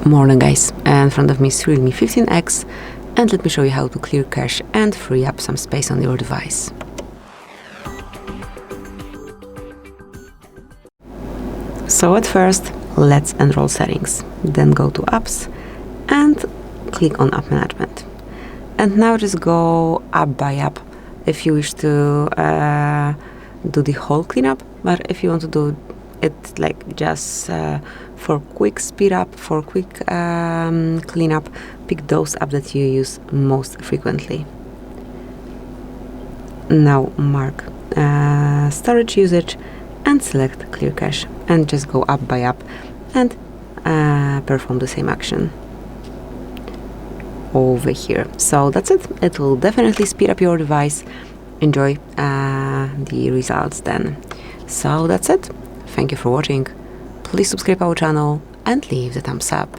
Morning guys, in front of me is REALME 15x, and let me show you how to clear cache and free up some space on your device. So at first, let's enroll settings, then go to apps and click on app management. And now just go app by app if you wish to do the whole cleanup, but if you want to do it like just for quick speed up, for quick cleanup, pick those apps that you use most frequently. Now mark storage usage and select clear cache, and just go app by app and perform the same action over here. So that's it. It will definitely speed up your device. Enjoy the results then. So that's it. Thank you for watching. Please subscribe our channel and leave the thumbs up.